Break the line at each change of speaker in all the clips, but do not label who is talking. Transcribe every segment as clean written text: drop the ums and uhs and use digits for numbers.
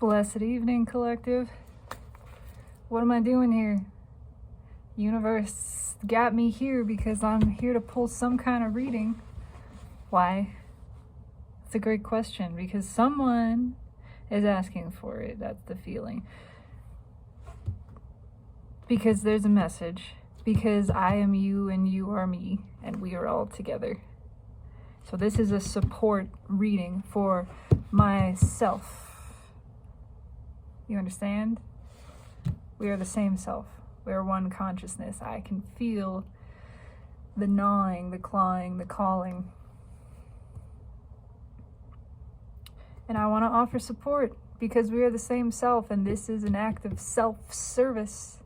Blessed evening, collective. What am I doing here? Universe got me here because I'm here to pull some kind of reading. Why? It's a great question because someone is asking for it. That's the feeling. Because there's a message. Because I am you and you are me and we are all together. So this is a support reading for myself. You understand? We are the same self. We are one consciousness. I can feel the gnawing, the clawing, the calling. And I want to offer support because we are the same self, and this is an act of self-service,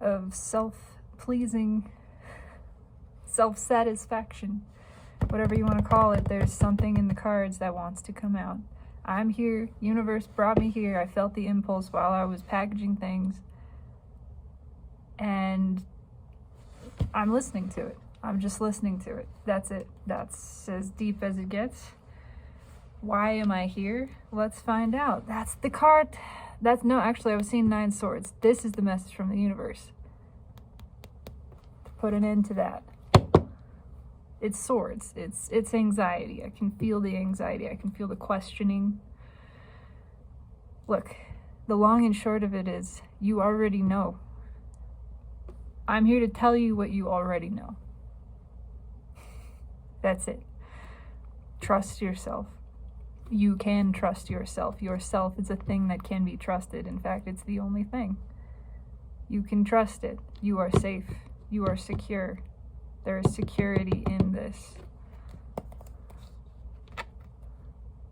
of self-pleasing, self-satisfaction, whatever you want to call it. There's something in the cards that wants to come out. I'm here. Universe brought me here. I felt the impulse while I was packaging things. And I'm listening to it. I'm just listening to it. That's it. That's as deep as it gets. Why am I here? Let's find out. That's the card. Actually, I was seeing 9 swords. This is the message from the universe. Put an end to that. It's swords. It's anxiety. I can feel the anxiety. I can feel the questioning. Look, the long and short of it is, you already know. I'm here to tell you what you already know. That's it. Trust yourself. You can trust yourself. Yourself is a thing that can be trusted. In fact, it's the only thing. You can trust it. You are safe. You are secure. There is security in this.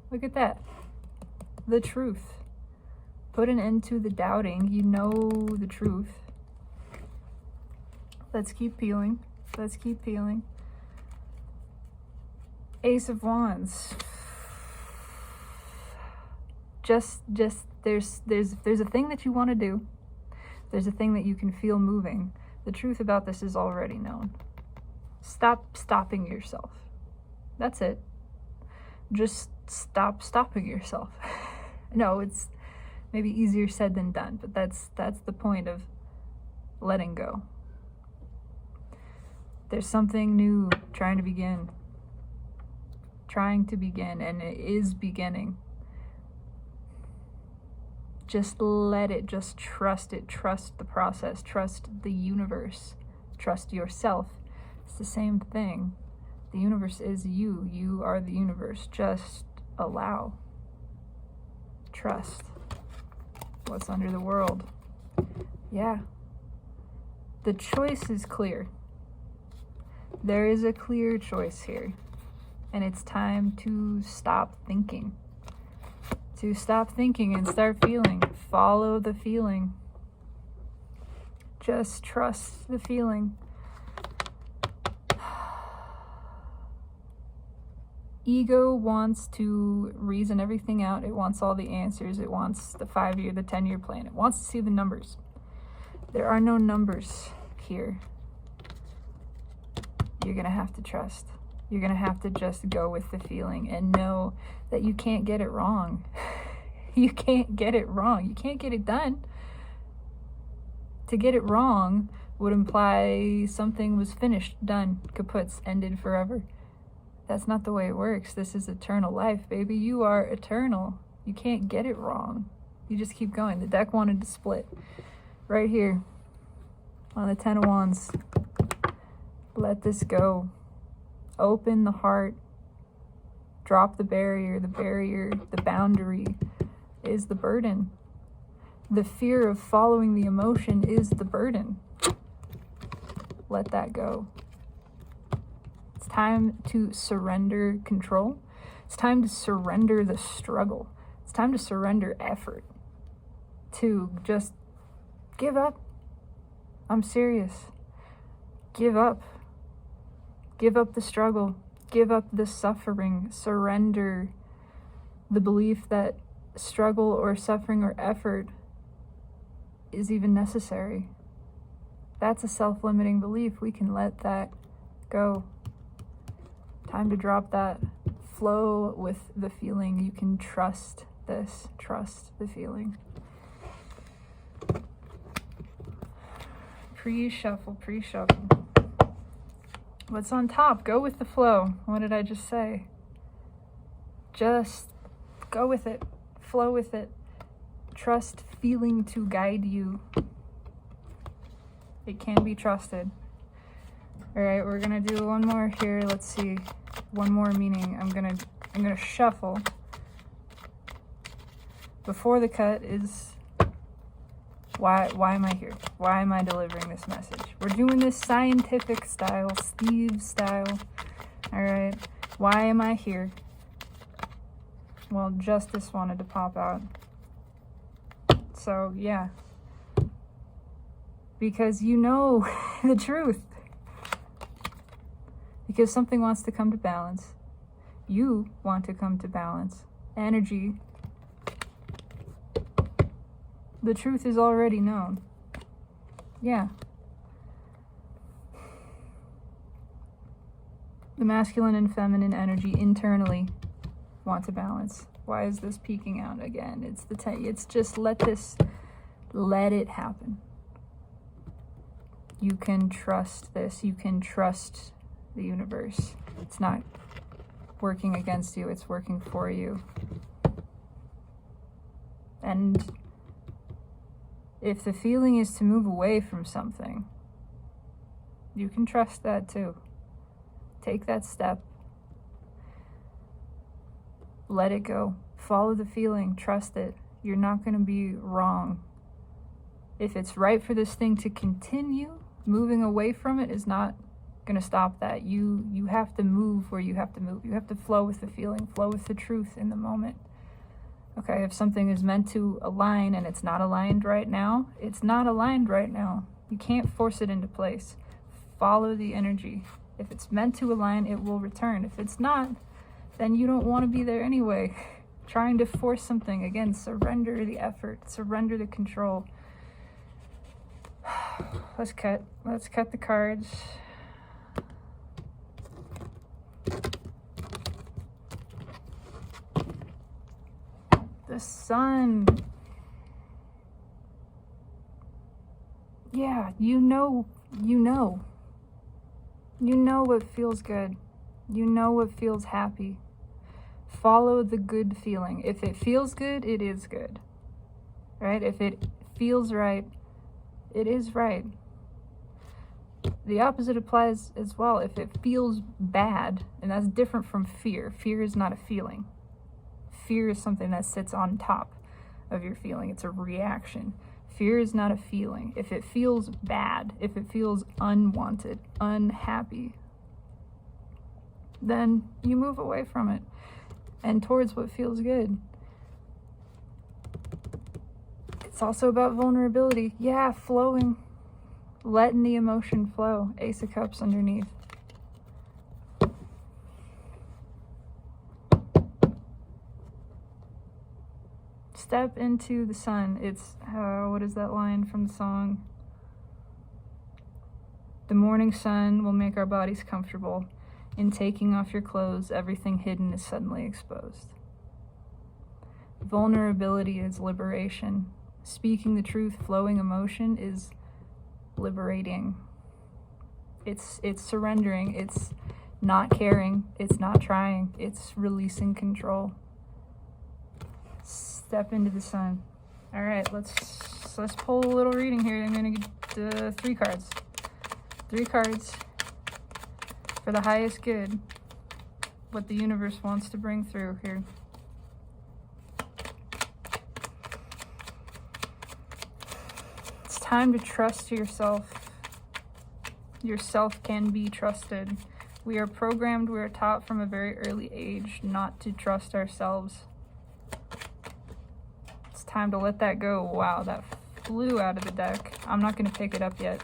Look at that. The truth. Put an end to the doubting. You know the truth. Let's keep peeling. Let's keep peeling. Ace of Wands. Just there's a thing that you want to do. There's a thing that you can feel moving. The truth about this is already known. Stop stopping yourself. That's it. Just stop stopping yourself. No, it's maybe easier said than done, but that's the point of letting go. There's something new trying to begin, and it is beginning. Just let it, just trust it, trust the process, trust the universe, trust yourself. It's the same thing. The universe is you. You are the universe. Just allow. Trust. What's under the world? Yeah. The choice is clear. There is a clear choice here. And it's time to stop thinking. To stop thinking and start feeling. Follow the feeling. Just trust the feeling. Ego wants to reason everything out. It wants all the answers. It wants the 5-year, the 10-year plan. It wants to see the numbers. There are no numbers here. You're going to have to trust. You're going to have to just go with the feeling and know that you can't get it wrong. You can't get it wrong. You can't get it done. To get it wrong would imply something was finished, done, kaputs, ended forever. That's not the way it works. This is eternal life, baby. You are eternal. You can't get it wrong. You just keep going. The deck wanted to split. Right here on the 10 of Wands. Let this go. Open the heart. Drop the barrier. The boundary is the burden. The fear of following the emotion is the burden. Let that go. It's time to surrender control. It's time to surrender the struggle. It's time to surrender effort. To just give up. I'm serious. Give up. Give up the struggle. Give up the suffering. Surrender the belief that struggle or suffering or effort is even necessary. That's a self-limiting belief. We can let that go. Time to drop that. Flow with the feeling. You can trust this. Trust the feeling. Pre-shuffle. What's on top? Go with the flow. What did I just say? Just go with it. Flow with it. Trust feeling to guide you. It can be trusted. All right, we're gonna do one more here. Let's see, one more meaning. I'm gonna shuffle. Before the cut is why am I here? Why am I delivering this message? We're doing this scientific style, Steve style. All right, why am I here? Well, justice wanted to pop out. So yeah, because you know the truth. Because something wants to come to balance. You want to come to balance. Energy. The truth is already known. Yeah. The masculine and feminine energy internally want to balance. Why is this peeking out again? It's just let it happen. You can trust this. You can trust the universe. It's not working against you, it's working for you. And if the feeling is to move away from something, you can trust that too. Take that step. Let it go. Follow the feeling. Trust it. You're not going to be wrong. If it's right for this thing to continue, moving away from it is not going to stop that. You have to move where you have to move. You have to flow with the feeling, flow with the truth in the moment. Okay, if something is meant to align and it's not aligned right now, it's not aligned right now. You can't force it into place. Follow the energy. If it's meant to align, it will return. If it's not, then you don't want to be there anyway. Trying to force something, again, surrender the effort, surrender the control. Let's cut the cards. The sun. Yeah, you know what feels good. You know what feels happy. Follow the good feeling. If it feels good, it is good. Right? If it feels right, it is right. The opposite applies as well. If it feels bad, and that's different from fear. Fear is not a feeling. Fear is something that sits on top of your feeling. It's a reaction. Fear is not a feeling. If it feels bad, if it feels unwanted, unhappy, then you move away from it and towards what feels good. It's also about vulnerability. Yeah, flowing. Letting the emotion flow. Ace of Cups underneath. Step into the sun. It's, what is that line from the song? The morning sun will make our bodies comfortable. In taking off your clothes, everything hidden is suddenly exposed. Vulnerability is liberation. Speaking the truth, flowing emotion is liberating. It's surrendering. It's not caring. It's not trying. It's releasing control. Step into the sun. All right, let's pull a little reading here. I'm gonna get 3 cards. 3 cards for the highest good. What the universe wants to bring through here. It's time to trust yourself. Yourself can be trusted. We are programmed, we are taught from a very early age not to trust ourselves. It's time to let that go. Wow, that flew out of the deck. I'm not going to pick it up yet.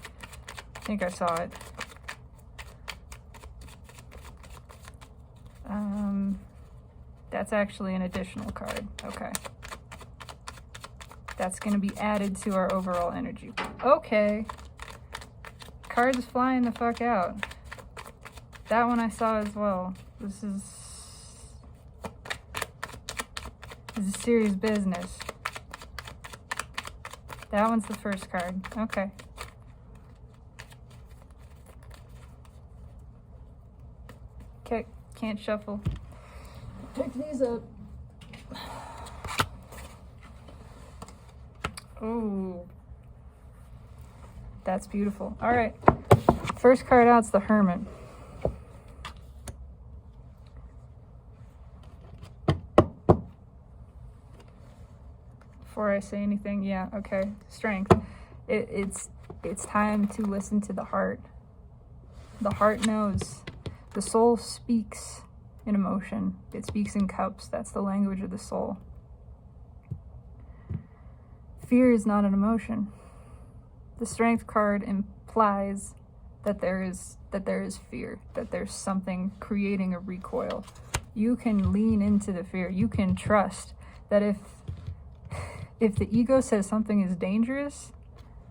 I think I saw it. That's actually an additional card. Okay. That's going to be added to our overall energy. Okay. Cards flying the fuck out. That one I saw as well. This is serious business. That one's the first card. Okay. Okay, can't shuffle. Pick these up. Ooh. That's beautiful. All right. First card out's the Hermit. Before I say anything, yeah, okay. Strength. It's time to listen to the heart. The heart knows. The soul speaks in emotion. It speaks in cups. That's the language of the soul. Fear is not an emotion. The Strength card implies that there is fear, that there's something creating a recoil. You can lean into the fear. You can trust that if the ego says something is dangerous,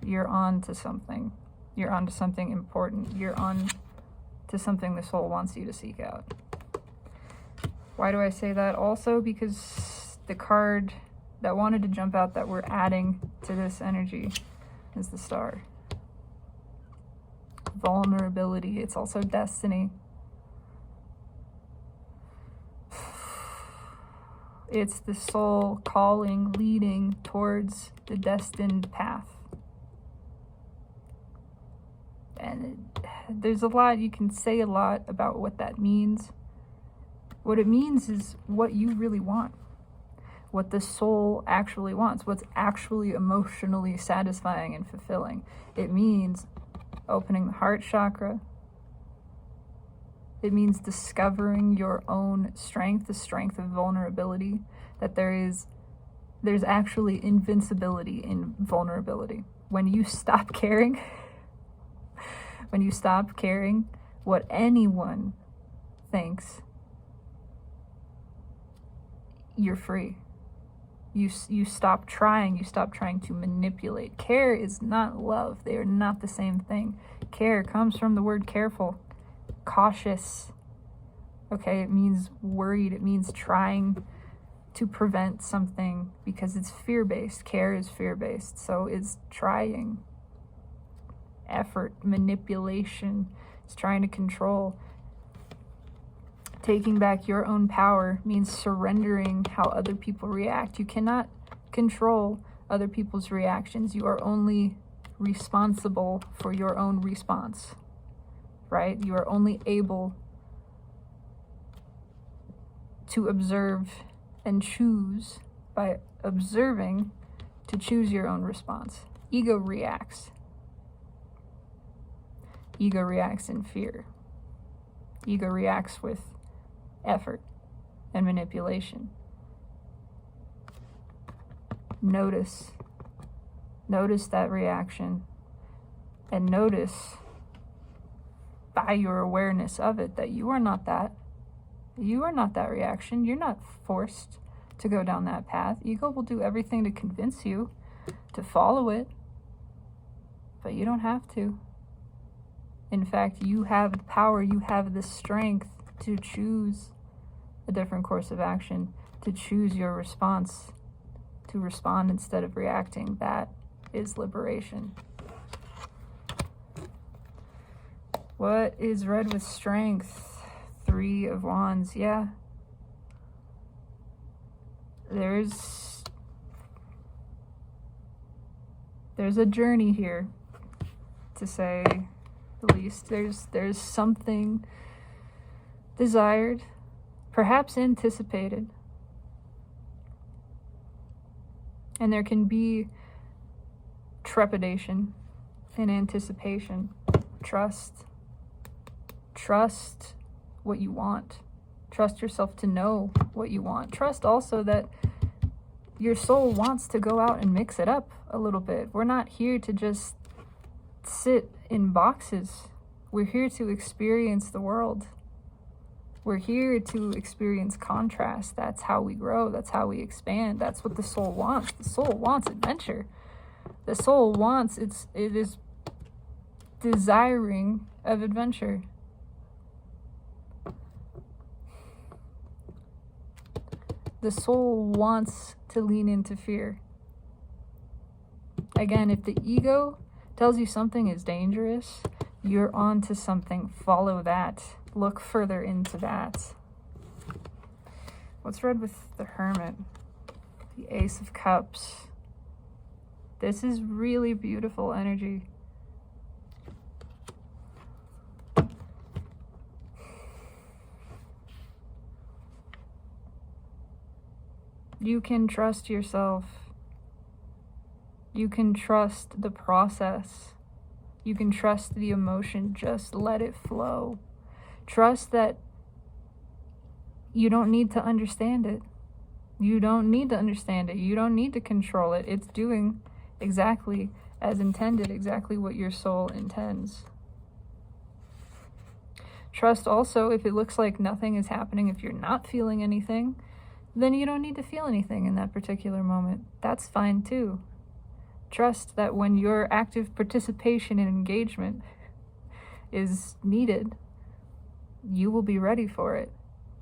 you're on to something. You're on to something important. You're on to something the soul wants you to seek out. Why do I say that? Also because the card that wanted to jump out that we're adding to this energy is the Star. Vulnerability. It's also destiny. It's the soul calling, leading towards the destined path. And there's a lot, you can say a lot about what that means. What it means is what you really want. What the soul actually wants. What's actually emotionally satisfying and fulfilling. It means opening the heart chakra. It means discovering your own strength, the strength of vulnerability, that there's actually invincibility in vulnerability. When you stop caring, what anyone thinks, you're free. You stop trying. You stop trying to manipulate. Care is not love. They are not the same thing. Care comes from the word careful, cautious. Okay, it means worried. It means trying to prevent something because it's fear-based. Care is fear-based. So it's trying. Effort, manipulation. It's trying to control. Taking back your own power means surrendering how other people react. You cannot control other people's reactions. You are only responsible for your own response, right? You are only able to observe and choose by observing to choose your own response. Ego reacts. Ego reacts in fear. Ego reacts with effort and manipulation. Notice that reaction, and notice by your awareness of it that you are not that. You are not that reaction. You're not forced to go down that path. Ego will do everything to convince you to follow it, but you don't have to. In fact, you have the power, you have the strength to choose a different course of action, to choose your response, to respond instead of reacting. That is liberation. What is read with strength? 3 of Wands. Yeah. There's a journey here, to say the least. There's something desired, perhaps anticipated. And there can be trepidation and anticipation. Trust what you want. Trust yourself to know what you want. Trust also that your soul wants to go out and mix it up a little bit. We're not here to just sit in boxes. We're here to experience the world. We're here to experience contrast. That's how we grow. That's how we expand. That's what the soul wants. The soul wants adventure. The soul wants, it is desiring of adventure. The soul wants to lean into fear. Again, if the ego tells you something is dangerous, you're onto something. Follow that. Look further into that. What's read with the Hermit? The Ace of Cups. This is really beautiful energy. You can trust yourself. You can trust the process. You can trust the emotion. Just let it flow. Trust that you don't need to understand it. You don't need to understand it. You don't need to control it. It's doing exactly as intended, exactly what your soul intends. Trust also, if it looks like nothing is happening, if you're not feeling anything, then you don't need to feel anything in that particular moment. That's fine too. Trust that when your active participation and engagement is needed, you will be ready for it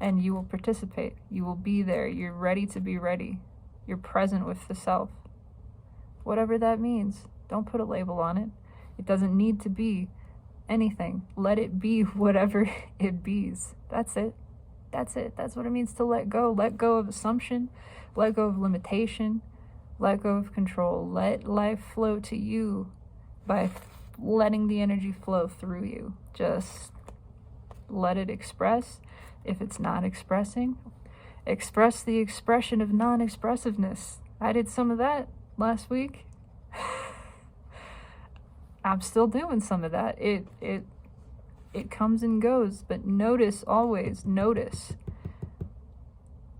and you will participate. You will be there. You're ready to be ready. You're present with the self. Whatever that means. Don't put a label on it. It doesn't need to be anything. Let it be whatever it be's. That's it. That's it. That's what it means to let go. Let go of assumption. Let go of limitation. Let go of control. Let life flow to you by letting the energy flow through you. Just let it express. If it's not expressing, express the expression of non-expressiveness. I did some of that last week. I'm still doing some of that. It comes and goes, but notice, always notice.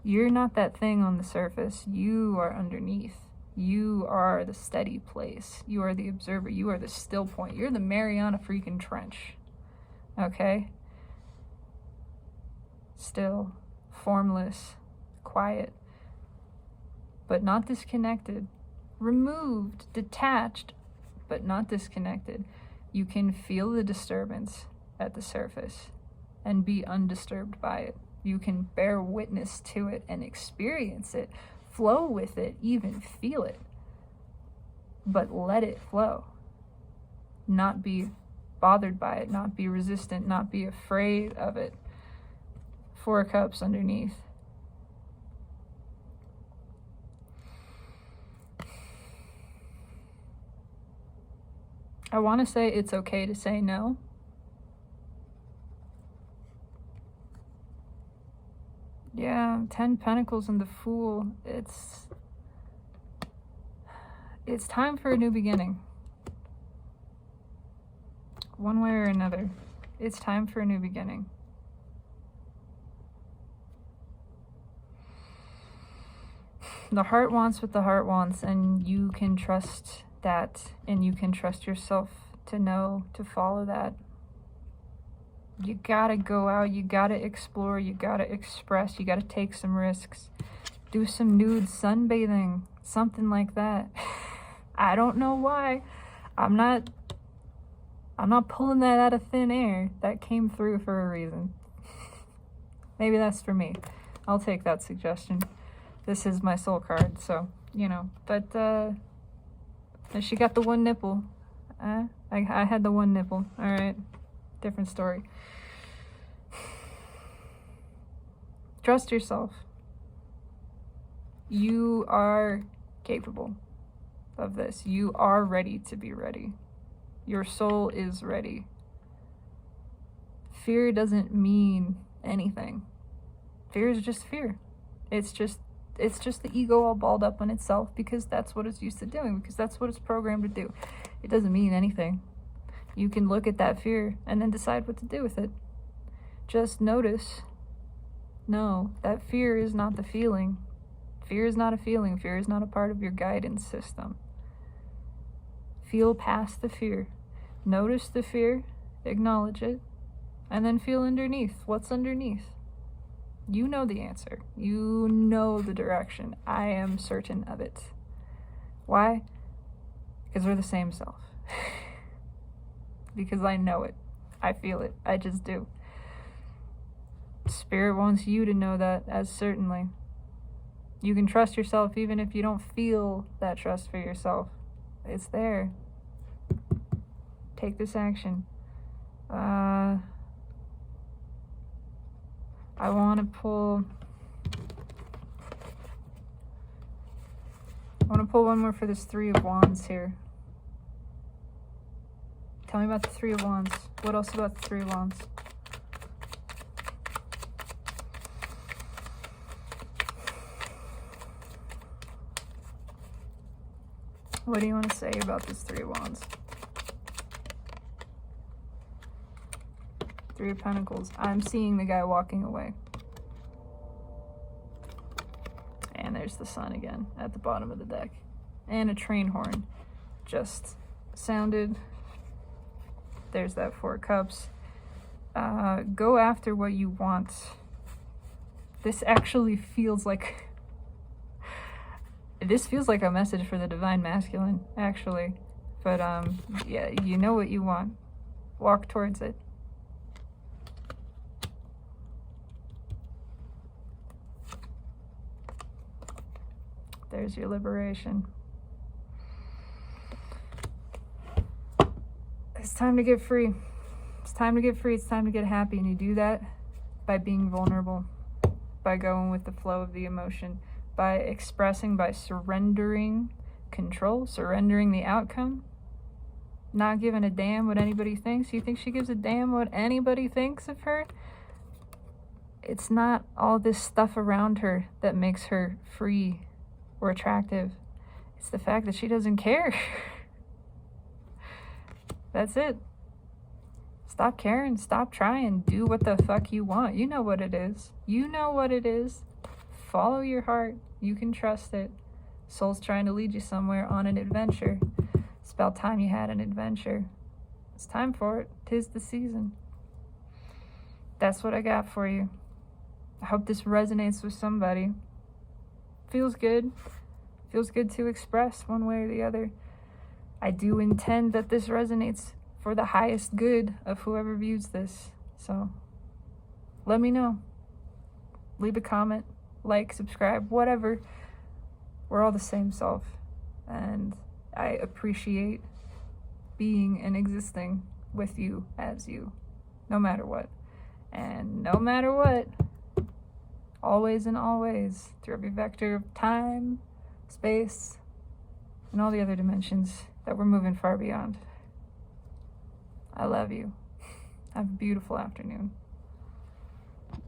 You're not that thing on the surface. You are underneath. You are the steady place. You are the observer. You are the still point. You're the Mariana freaking Trench. Okay? Still, formless, quiet, but not disconnected. Removed, detached, but not disconnected. You can feel the disturbance at the surface and be undisturbed by it. You can bear witness to it and experience it, flow with it, even feel it, but let it flow. Not be bothered by it, not be resistant, not be afraid of it. 4 cups underneath. I want to say it's okay to say no. Yeah, 10 Pentacles and the Fool. It's time for a new beginning. One way or another. It's time for a new beginning. The heart wants what the heart wants, and you can trust that, and you can trust yourself to know, to follow that. You gotta go out, you gotta explore, you gotta express, you gotta take some risks. Do some nude sunbathing, something like that. I don't know why. I'm not pulling that out of thin air. That came through for a reason. Maybe that's for me. I'll take that suggestion. This is my soul card, so, you know. But, she got the one nipple. I had the one nipple. Alright. Different story. Trust yourself. You are capable of this. You are ready to be ready. Your soul is ready. Fear doesn't mean anything. Fear is just fear. It's just the ego all balled up on itself because that's what it's used to doing, because that's what it's programmed to do. It doesn't mean anything. You can look at that fear and then decide what to do with it. Just notice, no, that fear is not the feeling. Fear is not a feeling. Fear is not a part of your guidance system. Feel past the fear. Notice the fear, acknowledge it, and then feel underneath. What's underneath? You know the answer. You know the direction. I am certain of it. Why? Because we're the same self. Because I know it. I feel it. I just do. Spirit wants you to know that as certainly. You can trust yourself even if you don't feel that trust for yourself. It's there. Take this action. I want to pull one more for this Three of Wands here. Tell me about the Three of Wands. What else about the Three of Wands? What do you want to say about this Three of Wands? Three of Pentacles. I'm seeing the guy walking away. And there's the sun again at the bottom of the deck. And a train horn just sounded. There's that Four of Cups. Go after what you want. This actually feels like... This feels like a message for the Divine Masculine, actually. But, yeah, you know what you want. Walk towards it. There's your liberation. It's time to get free. It's time to get free. It's time to get happy. And you do that by being vulnerable, by going with the flow of the emotion, by expressing, by surrendering control, surrendering the outcome, not giving a damn what anybody thinks. You think she gives a damn what anybody thinks of her? It's not all this stuff around her that makes her free or attractive. It's the fact that she doesn't care. That's it. Stop caring. Stop trying. Do what the fuck you want. You know what it is. You know what it is. Follow your heart. You can trust it. Soul's trying to lead you somewhere on an adventure. It's about time you had an adventure. It's time for it. 'Tis the season. That's what I got for you. I hope this resonates with somebody. Feels good. Feels good to express one way or the other. I do intend that this resonates for the highest good of whoever views this. So let me know. Leave a comment, like, subscribe, whatever. We're all the same self. And I appreciate being and existing with you as you, no matter what. And no matter what, always and always, through every vector of time, space, and all the other dimensions that we're moving far beyond. I love you. Have a beautiful afternoon.